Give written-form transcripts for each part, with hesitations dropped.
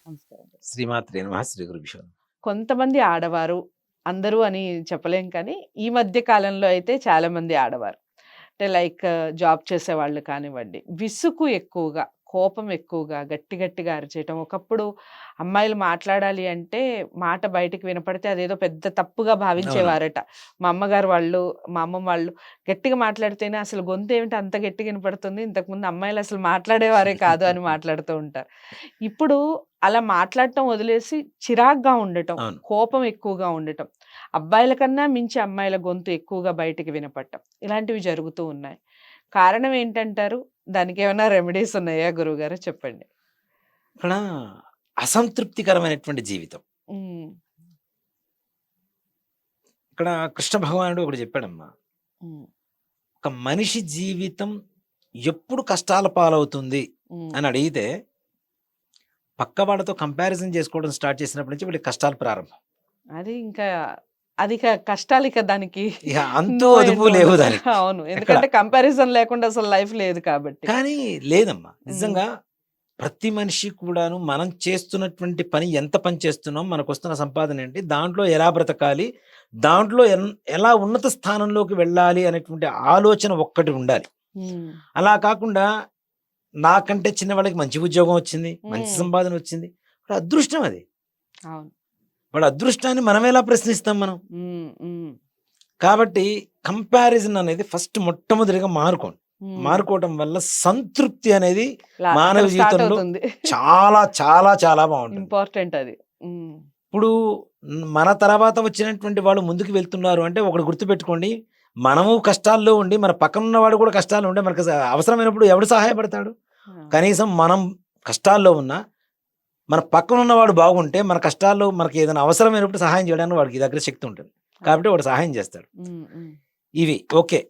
నమస్కారం. శ్రీమాత్రే నమః. శ్రీ గురుభ్యో నమః. కొంతమంది ఆడవారు, అందరూ అని చెప్పలేం కానీ, ఈ మధ్య కాలంలో అయితే చాలామంది ఆడవారు. అంటే లైక్ జాబ్ చేసేవాళ్ళు కానివ్వండి, విసుగు ఎక్కువగా, కోపం ఎక్కువగా, గట్టి గట్టిగా అరిచేయటం. ఒకప్పుడు అమ్మాయిలు మాట్లాడాలి అంటే మాట బయటికి వినపడితే అదేదో పెద్ద తప్పుగా అవును. భావించేవారట. మా అమ్మగారు వాళ్ళు, మా అమ్మమ్మ వాళ్ళు గట్టిగా మాట్లాడితేనే అసలు గొంతేమిటి అంత గట్టిగా వినపడుతుంది. ఇంతకుముందు అమ్మాయిలు అసలు మాట్లాడేవారే కాదు అని మాట్లాడుతూ ఉంటారు. ఇప్పుడు అలా మాట్లాడటం వదిలేసి చిరాగ్గా ఉండటం, అవును. కోపం ఎక్కువగా ఉండటం, అబ్బాయిల కన్నా మించి అమ్మాయిల గొంతు ఎక్కువగా బయటికి వినపడటం. ఇలాంటివి జరుగుతూ ఉన్నాయి. కారణం ఏంటంటారు? దానికేమన్నా రెమెడీస్ ఉన్నాయా గురువుగారు చెప్పండి? ఇక్కడ అసంతృప్తికరమైనటువంటి జీవితం. హ్మ్. ఇక్కడ కృష్ణ భగవానుడు ఒకటి చెప్పాడమ్మా. హ్మ్. ఒక మనిషి జీవితం ఎప్పుడు కష్టాల పాలవుతుంది హ్మ్. అని అడిగితే, పక్క వాళ్ళతో కంపారిజన్ చేసుకోవడం స్టార్ట్ చేసినప్పటి నుంచి వీళ్ళకి కష్టాలు ప్రారంభం. అది ఇంకా కష్టాలిక దానికి ఇక అంతు నో అదుపు ఎండ్ లేవు ఉండదు. దానికి. అవును. ఎక్కడ. ఎందుకంటే కంపారిజన్ లేకుండా అసలు లైఫ్ లేదు కాబట్టి. కానీ లేదమ్మా. హ్మ్. నిజంగా ప్రతి మనిషి కూడాను మనం చేస్తున్నటువంటి పని ఎంత పని చేస్తున్నాం, మనకొస్తున్న సంపాదన ఏంటి, దాంట్లో ఎలా బ్రతకాలి, దాంట్లో ఎలా ఉన్నత స్థానంలోకి వెళ్ళాలి అనేటువంటి ఆలోచన ఒక్కటి ఉండాలి. హ్మ్. అలా కాకుండా నాకంటే చిన్నవాళ్ళకి మంచి ఉద్యోగం వచ్చింది, మంచి హ్మ్. సంపాదన వచ్చింది. వాడి అదృష్టం అది. అవును. వాడి అదృష్టాన్ని మనం ఎలా ప్రశ్నిస్తాం మనం? హ్మ్. హ్మ్. కాబట్టి కంపారిజన్ అనేది ఫస్ట్ మొట్టమొదటిగా మానుకోండి. హ్మ్. మానుకోవటం వల్ల సంతృప్తి అనేది అక్కడ మానవ స్టార్ట్ జీవితంలో అవుతుంది. చాలా చాలా చాలా బావుంటుంది. ఇంపార్టెంట్ అది. హ్మ్. ఇప్పుడు మన తర్వాత వచ్చినటువంటి వాళ్ళు ముందుకు వెళ్తున్నారు అంటే ఒకటి గుర్తుపెట్టుకోండి. మనము కష్టాల్లో ఉండి, మన పక్కన ఉన్నవాడు కూడా కష్టాల్లో ఉంటే మనకు అవసరమైనప్పుడు ఎవడు సహాయపడతాడు? ఆ! కనీసం మనం కష్టాల్లో ఉన్నా, మన పక్కన ఉన్నవాడు బాగుంటే, మన కష్టాల్లో మనకి ఏదైనా అవసరమైనప్పుడు సహాయం చేయడానికి వాడికి దగ్గర శక్తి ఉంటుంది. కాబట్టి ఓకే. వాడు సహాయం చేస్తాడు. హ్మ్. హ్మ్. ఇవి ఓకే.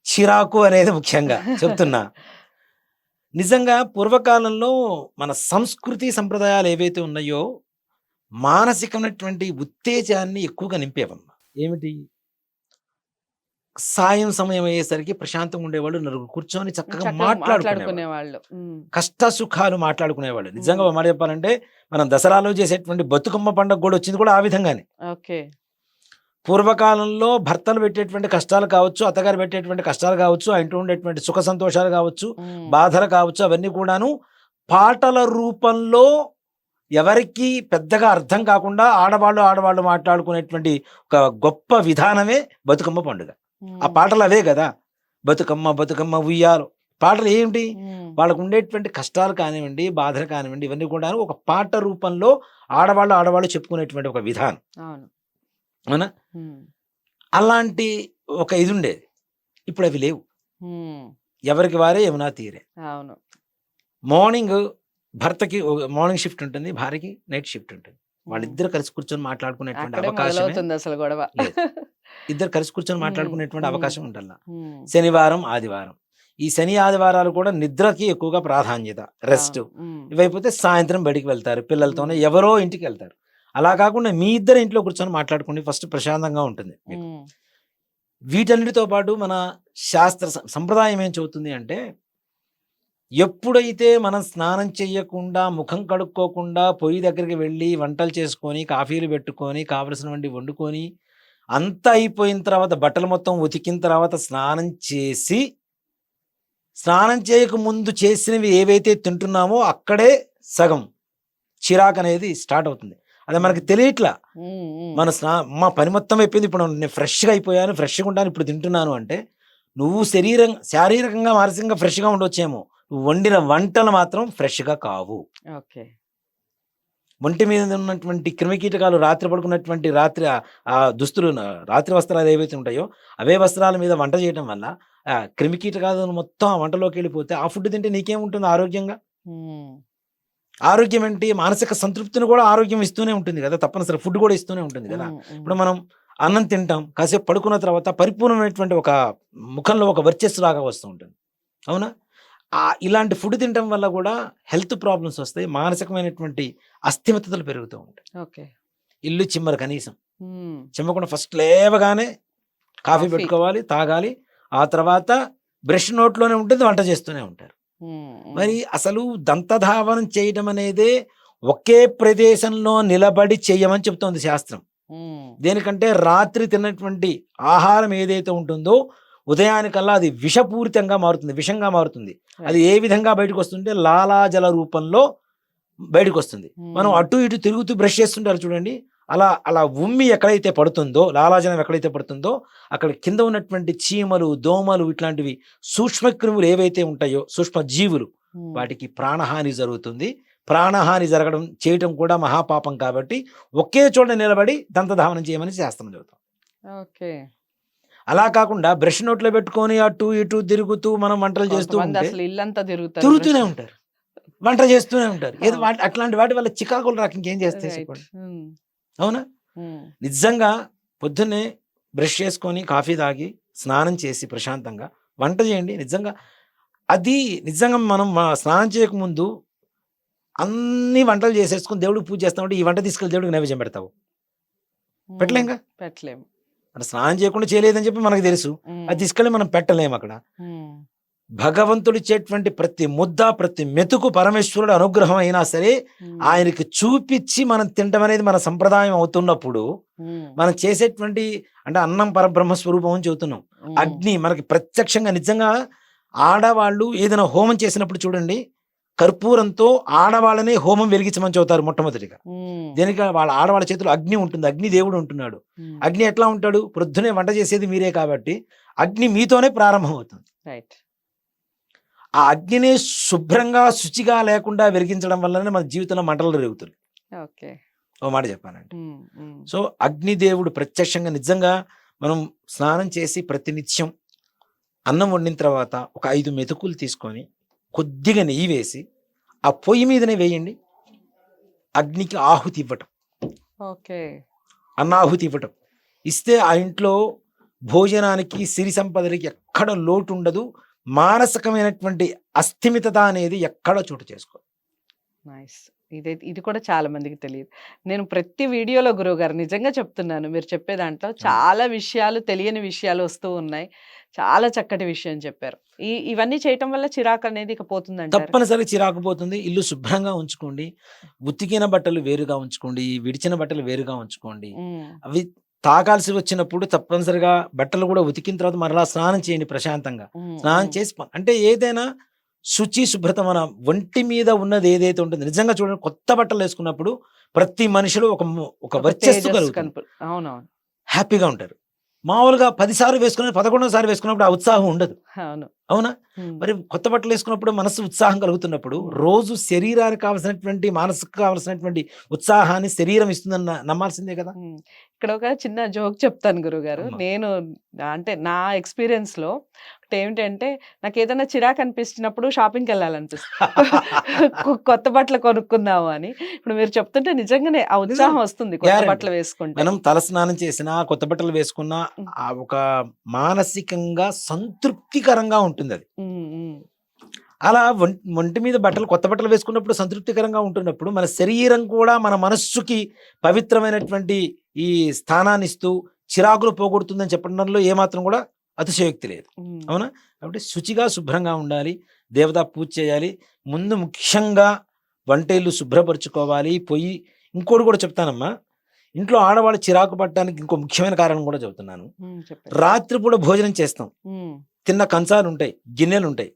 చిరాకు అనేది ముఖ్యంగా చెప్తున్నా. నిజంగా పూర్వకాలంలో మన సంస్కృతి, సంప్రదాయాలు ఏవైతే ఉన్నాయో, మానసికమైనటువంటి ఉత్తేజాన్ని ఎక్కువగా నింపేవమ్మా. ఏమిటి? సాయం సమయం అయ్యేసరికి ప్రశాంతంగా ఉండేవాళ్ళు. నలుగురు కూర్చొని చక్కగా చక్కగా మాట్లాడుకునేవాళ్ళు. మాట్లాడుకునేవాళ్ళు. హ్మ్. కష్ట సుఖాలు మాట్లాడుకునేవాళ్ళు. నిజంగా హ్మ్. ఒక మాట చెప్పాలంటే, మనం దసరాలో చేసేటువంటి బతుకమ్మ పండుగ గూడా వచ్చింది కూడా ఆ విధంగానే. ఓకే. పూర్వకాలంలో భర్తలు పెట్టేటువంటి కష్టాలు కావచ్చు, అత్తగారు పెట్టేటువంటి కష్టాలు కావచ్చు, ఆ ఇంట్లో ఉండేటువంటి సుఖ సంతోషాలు కావచ్చు, హ్మ్. బాధలు కావచ్చు, అవన్నీ కూడాను పాటల రూపంలో ఎవరికీ పెద్దగా అర్థం కాకుండా ఆడవాళ్ళు మాట్లాడుకునేటువంటి ఒక గొప్ప విధానమే బతుకమ్మ పండుగ. ఆ హ్మ్. పాటలు అవే గదా! బతుకమ్మ బతుకమ్మ ఉయ్యాలో పాటలు ఏంటి? హ్మ్. వాళ్ళకుండేటువంటి కష్టాలు కానివ్వండి, బాధలు కానివ్వండి, ఇవన్నీ కూడాను ఒక పాట రూపంలో ఆడవాళ్ళు చెప్పుకునేటువంటి ఒక విధానం. అవును. అవునా? హ్మ్. అలాంటి ఒక ఇదుండేది. ఇప్పుడవి లేవు. హ్మ్. ఎవరికి వారే యమునా తీరే. అవును. మార్నింగు భర్తకి మార్నింగ్ షిఫ్ట్ ఉంటుంది. భార్యకి నైట్ షిఫ్ట్ ఉంటుంది. హ్మ్. వాళ్ళిద్దరూ కలిసి కూర్చొని మాట్లాడుకునేటువంటి అక్కడే అవకాశమే మొదలవుతుందసలు గొడవ. లేదు. ఇద్దరు కలిసి కూర్చొని హ్మ్. మాట్లాడుకునేటువంటి హ్మ్. అవకాశం ఉంటల్లా. హ్మ్. శనివారం, ఆదివారం. ఈ శని, ఆదివారాలు కూడా నిద్రకి ఎక్కువగా ప్రాధాన్యత. రెస్ట్. అవును. హ్మ్. ఇవైపోతే సాయంత్రం బయటికి వెళ్తారు. పిల్లలతోనే హ్మ్. ఎవరో ఇంటికెళ్తారు. అలా కాకుండా మీ ఇద్దరు ఇంట్లో కూర్చొని మాట్లాడుకోండి. ఫస్ట్ ప్రశాంతంగా ఉంటుంది మీకు. హ్మ్. వీటన్నిటితో పాటు మన శాస్త్ర సంప్రదాయం ఏం చెబుతుంది అంటే, ఎప్పుడైతే మనం స్నానం చెయ్యకుండా, ముఖం కడుక్కోకుండా, పొయ్యి దగ్గరికి వెళ్ళి వంటలు చేసుకొని, కాఫీలు పెట్టుకొని, కావలసినవంటి వండుకొని, అంతా అయిపోయిన తర్వాత బట్టలు మొత్తం ఉతికిన తర్వాత స్నానం చేయక ముందు చేసినవి ఏవైతే తింటున్నామో అక్కడే సగం చిరాకనేది స్టార్ట్ అవుతుంది. అది మనకు హ్మ్. తెలియట్లా. హ్మ్. హ్మ్. మన మా పని మొత్తం అయిపోయింది. ఇప్పుడు నేను ఫ్రెష్‌గా అయిపోయాను. ఫ్రెష్‌గా ఉంటాను. ఇప్పుడు తింటున్నాను అంటే, నువ్వు శారీరకంగా, మానసికంగా ఫ్రెష్‌గా ఉండొచ్చేమో. నువ్వు వండిన వంటలు మాత్రం ఫ్రెష్‌గా కావు. ఓకే. ఒంటి మీద ఉన్నటువంటి క్రిమికీటకాలు రాత్రి పడుకున్నటువంటి దుస్తులు రాత్రి వస్త్రాలు ఏవైతే ఉంటాయో, అవే వస్త్రాల మీద వంట చేయటం వల్ల క్రిమికీటకాలు మొత్తం ఆ వంటలోకెళ్ళిపోతే, ఆ ఫుడ్ తింటే నీకేముంటుంది ఆరోగ్యంగా? హ్మ్. ఆరోగ్యం ఏంటి? మానసిక సంతృప్తిని కూడా ఆరోగ్యం ఇస్తూనే ఉంటుంది గదా! తప్పనిసరి ఫుడ్ గూడా ఇస్తూనే ఉంటుంది గదా! హ్మ్. హ్మ్. ఇప్పుడు మనం అన్నం తింటాం. కాసేపు పడుకున్న తర్వాత పరిపూర్ణమైనటువంటి ఒక ముఖంలో ఒక వర్చస్సులాగా వస్తూ ఉంటుంది. అవునా? ఇలాంటి ఫుడ్ తినటం వల్ల గూడా హెల్త్ ప్రాబ్లమ్స్ వస్తాయి. మానసికమైనటువంటి అస్థిమితతలు పెరుగుతూ ఉంటాయి. ఓకే. ఇల్లు చిమ్మరు కనీసం. హ్మ్. చిమ్మకుండా ఫస్ట్ లేవగానే కాఫీ కాఫీ. పెట్టుకోవాలి, తాగాలి. ఆ తర్వాత బ్రష్ నోట్లోనే ఉంటుంది. వంట చేస్తూనే ఉంటారు. హ్మ్. హ్మ్. మరి అసలు దంతధావనం చేయడం అనేదే ఒకే ప్రదేశంలో నిలబడి చెయ్యమని చెప్తోంది శాస్త్రం. ఉమ్, దేనికంటే రాత్రి తిన్నటువంటి ఆహారం ఏదైతే ఉంటుందో ఉదయానికల్లా అది విషపూరితంగా మారుతుంది, విషంగా మారుతుంది. అది రైట్. ఏ విధంగా బయటకు వస్తుంటే లాలాజల రూపంలో బయటకు వస్తుంది. మనం ఉమ్, అటు ఇటు తిరుగుతూ బ్రష్ చేస్తుంటారు చూడండి, అలా అలా ఉమ్మి ఎక్కడైతే పడుతుందో, లాలాజలం ఎక్కడైతే పడుతుందో అక్కడ కింద ఉన్నటువంటి చీమలు, దోమలు, ఇట్లాంటివి సూక్ష్మక్రిములు ఏవైతే ఉంటాయో, సూక్ష్మ జీవులు, ఉమ్, వాటికి ప్రాణహాని జరుగుతుంది. ప్రాణహాని జరగడం చేయటం కూడా మహాపాపం కాబట్టి ఒకే చోట నిలబడి దంతధావనం చేయమని శాస్త్రం చెబుతాం. ఓకే. అలా కాకుండా బ్రష్ నోట్లో పెట్టుకొని అటు ఇటు తిరుగుతూ మనం వంటలు చేస్తూ కొంతమంది ఉంటే అసలు ఇల్లంతా తిరుగుతారు తిరుగుతూనే బ్రష్. ఉంటారు, వంట చేస్తూనే ఉంటారు. ఏదో అవును. అట్లాంటి వాటి వల్ల చికాకులు రాక ఇంకేం చేస్తే రైట్. చెప్పండి. ఉమ్, అవునా? ఉమ్, నిజంగా పొద్దున్నే బ్రష్ చేసుకొని కాఫీ తాగి స్నానం చేసి ప్రశాంతంగా వంట చేయండి. నిజంగా అది నిజంగా మనం స్నానం చేయకముందు అన్ని వంటలు చేసేసుకొని దేవుడికి పూజ చేస్తామంటే ఈ వంట తీసుకెళ్ళి దేవుడికి నైవేద్యం పెడతావు, ఉమ్, పెట్టలేంగా. పెట్టలేము. మనం స్నానం చేయకుండా చేయలేదని చెప్పి మనకు తెలుసు, అది ఉమ్, తీసుకెళ్ళి మనం పెట్టలేము అక్కడ. ఉమ్, భగవంతుడిచ్చేటువంటి ప్రతి ముద్ద, ప్రతి మెతుకు పరమేశ్వరుడు అనుగ్రహం అయినా సరే ఉమ్, ఆయనకి చూపించి మనం తినటం అనేది మన సంప్రదాయం అవుతున్నప్పుడు ఉమ్, మనం చేసేటువంటి అంటే అన్నం పరబ్రహ్మ స్వరూపం అని చెబుతున్నాం. ఉమ్, అగ్ని మనకి ప్రత్యక్షంగా నిజంగా ఆడవాళ్ళు ఏదైనా హోమం చేసినప్పుడు చూడండి, కర్పూరంతో ఆడవాళ్ళనే హోమం వెలిగించమని చెబుతారు మొట్టమొదటిగా. ఉమ్, దేనికి? వాళ్ళ ఆడవాళ్ళ చేతిలో అగ్ని ఉంటుంది, అగ్ని దేవుడు ఉంటున్నాడు. ఉమ్, అగ్ని ఎట్లా ఉంటాడు? ప్రొద్దునే వంట చేసేది మీరే కాబట్టి అగ్ని మీతోనే ప్రారంభం అవుతుంది. రైట్. ఆ అగ్నిని శుభ్రంగా శుచిగా లేకుండా వెలిగించడం వల్లనే మన జీవితంలో మంటలు రేగుతుంది. ఓకే. ఓ మాట చెప్పానంటే, ఉమ్, ఉమ్, సో అగ్నిదేవుడు ప్రత్యక్షంగా నిజంగా మనం స్నానం చేసి ప్రతినిత్యం అన్నం వండిన తర్వాత ఒక 5 మెతుకులు తీసుకొని కొద్దిగా నెయ్యి వేసి ఆ పొయ్యి మీదనే వేయండి. అగ్నికి ఆహుతి ఇవ్వటం, ఓకే. అన్నాహుతి ఇవ్వటం ఇస్తే ఆ ఇంట్లో భోజనానికి సిరి సంపదలకి ఎక్కడ లోటు ఉండదు. మానసికమైనటువంటి అస్థిమితత అనేది ఎక్కడ చోటు చేసుకో. నైస్. ఇది కూడా చాలా మందికి తెలియదు. నేను ప్రతి వీడియోలో గురువుగారు నిజంగా చెప్తున్నాను. మీరు చెప్పే దాంట్లో చాలా విషయాలు, తెలియని విషయాలు వస్తూ ఉన్నాయి. చాలా చక్కటి విషయం చెప్పారు. ఇవన్నీ చేయటం వల్ల చిరాకు అనేది ఇక పోతుందంటారా? తప్పనిసరిగా చిరాకు పోతుంది. ఇల్లు శుభ్రంగా ఉంచుకోండి. ఉతికిన బట్టలు వేరుగా ఉంచుకోండి, విడిచిన బట్టలు వేరుగా ఉంచుకోండి. హ్మ్. అవి తాకాల్సి వచ్చినప్పుడు తప్పనిసరిగా బట్టలు కూడా ఉతికిన తర్వాత మరలా స్నానం చేయండి ప్రశాంతంగా. హ్మ్. స్నానం హ్మ్. చేసి అంటే ఏదైనా శుచి, శుభ్రత మన ఒంటి మీద ఉన్నది ఏదైతే ఉంటుందో నిజంగా చూడండి, కొత్త బట్టలేసుకున్నప్పుడు ప్రతి మనిషిలో ఒక వర్చస్సు తేజస్సు కలుగుతుంది. అవునవును. హ్యాపీగా ఉంటారు. మామూలుగా 10 సార్లు వేసుకుని 11వ సారి వేసుకున్నప్పుడు ఆ ఉత్సాహం ఉండదు. అవును. అవునా? హ్మ్. మరి కొత్త బట్టలేసుకున్నప్పుడు మనసు ఉత్సాహం కలుగుతున్నప్పుడు హ్మ్. రోజు శరీరానికి కావాల్సినటువంటి, మనసుకు కావాల్సినటువంటి ఉత్సాహాన్ని శరీరం ఇస్తుందని నమ్మాల్సిందే కదా! హ్మ్. ఇక్కడ ఒక చిన్న జోక్ చెప్తాను గురువుగారు. అమ్మ. నేను అంటే నా ఎక్స్‌పీరియన్స్‌లో ఒకటేమిటంటే నాకేదైనా చిరాకు అనిపించినప్పుడు షాపింగ్‌కెళ్ళాలనిపిస్తుంది. కొత్త బట్టలు కొనుక్కుందాము అని. ఇప్పుడు మీరు చెప్తుంటే నిజంగానే ఆ నిజం. ఉత్సాహం వస్తుంది కొత్త గ్యారంటీ. బట్టలు వేసుకుంటే. మనం తలస్నానం చేసినా, కొత్త బట్టలు వేసుకున్నా హ్మ్. ఒక మానసికంగా సంతృప్తికరంగా ఉంటుందది. హ్మ్. హ్మ్. అలా ఒంటి మీద బట్టలు కొత్త బట్టలు వేసుకున్నప్పుడు సంతృప్తికరంగా ఉంటున్నప్పుడు మన శరీరం కూడా మన మనస్సుకి పవిత్రమైనటువంటి ఈ స్థానాన్నిస్తూ చిరాకులు పోగొడుతుందని చెప్పడంలో ఏమాత్రం కూడా అతిశయోక్తి లేదు. హ్మ్. అవునా? కాబట్టి శుచిగా, శుభ్రంగా ఉండాలి. దేవతా పూజ చేయాలి. ముందు ముఖ్యంగా వంటిల్లు శుభ్రపరుచుకోవాలి. ఇంకోటి కూడా చెప్తానమ్మా. ఇంట్లో ఆడవాళ్ళు చిరాకు పడటానికి ఇంకో ముఖ్యమైన కారణం కూడా చెబుతున్నాను. హ్మ్. చెప్పండి. రాత్రిపూట భోజనం చేస్తాం. హ్మ్. తిన్న కంచాలుంటాయి, గిన్నెలుంటాయి.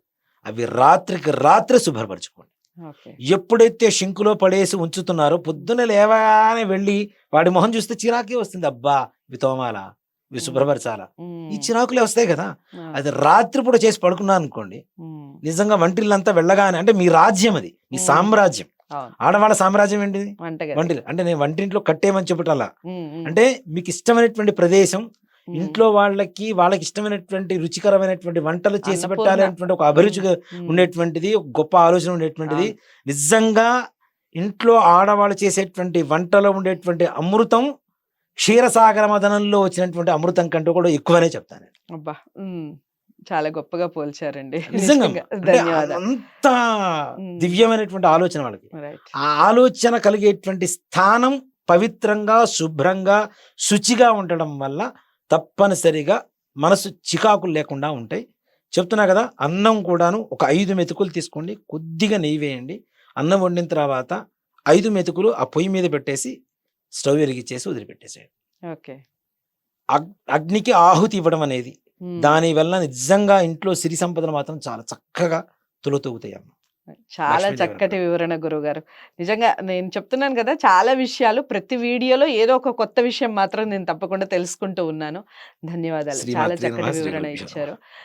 అవి రాత్రికి రాత్రే శుభ్రపరచుకోండి. ఓకే. ఎప్పుడైతే షింకులో పడేసి ఉంచుతున్నారో పొద్దున్న లేవగానే వెళ్ళి వాడి మొహం చూస్తే చిరాకే వస్తుంది. అబ్బా! ఇవి తోమాలా? ఇవి హ్మ్. శుభ్రపరచాలా? ఈ హ్మ్. చిరాకులే వస్తాయి కదా! అవును. అది రాత్రిపూట చేసి పడుకున్నారనుకోండి, హ్మ్. నిజంగా వంటిల్లంతా వెళ్ళగానే అంటే మీ రాజ్యం అది. మీ హ్మ్. సామ్రాజ్యం. అవును. ఆడవాళ్ళ సామ్రాజ్యం ఏంటిది? వంటగది. వంటిల్లు. అంటే నేను వంటింట్లో కట్టేయమని చెప్పటల్లా. హ్మ్. హ్మ్. అంటే మీకిష్టమైనటువంటి ప్రదేశం, హ్మ్. ఇంట్లో వాళ్ళకిష్టమైనటువంటి రుచికరమైనటువంటి వంటలు చేసి పెట్టాలి అన్నపూర్ణ. అనేటువంటి ఒక హ్మ్. అభిరుచిగా హ్మ్. ఉండేటువంటిది, ఒక గొప్ప ఆలోచన ఉండేటువంటిది. అవును. నిజంగా ఇంట్లో ఆడవాళ్ళు చేసేటువంటి వంటలో ఉండేటువంటి అమృతం, క్షీరసాగర మదనంలో వచ్చినటువంటి అమృతం కంటే కూడా ఎక్కువనే చెప్తాను నేను. అబ్బా! హ్మ్. చాలా గొప్పగా పోల్చారండి. నిజంగా అమ్మ. నిజంగా. అంటే ధన్యవాదాలు. అంత హ్మ్. దివ్యమైనటువంటి ఆలోచన వాళ్ళకి. రైట్. ఆ ఆలోచన కలిగేటువంటి స్థానం పవిత్రంగా, శుభ్రంగా, శుచిగా ఉండడం వల్ల తప్పనిసరిగా మనసు చికాకులు లేకుండా ఉంటాయి. చెప్తున్నా కదా! అన్నం కూడాను ఒక 5 మెతుకులు తీసుకోండి. కొద్దిగా నెయ్యి వేయండి. అన్నం వండిన తర్వాత 5 మెతుకులు ఆ పొయ్యి మీద పెట్టేసి స్టవ్ వెలిగించేసి వదిలిపెట్టేసేయండి. ఓకే. అగ్నికి ఆహుతి ఇవ్వడం అనేది హ్మ్. దానివల్ల నిజంగా ఇంట్లో సిరి సంపదలు మాత్రం చాలా చక్కగా తులతూగుతాయమ్మ. చాలా లక్ష్మీదేవి చక్కటి అనుగ్రహం. వివరణ గురువుగారు. నిజంగా నేను చెప్తున్నాను గదా! చాలా విషయాలు ప్రతి వీడియోలో ఏదో ఒక కొత్త విషయం మాత్రం నేను తప్పకుండా తెలుసుకుంటూ ఉన్నాను. ధన్యవాదాలు. చాలా శ్రీమాత్రే చక్కటి నమః. శ్రీ వివరణ గురుభ్యో నమః. ఇచ్చారు.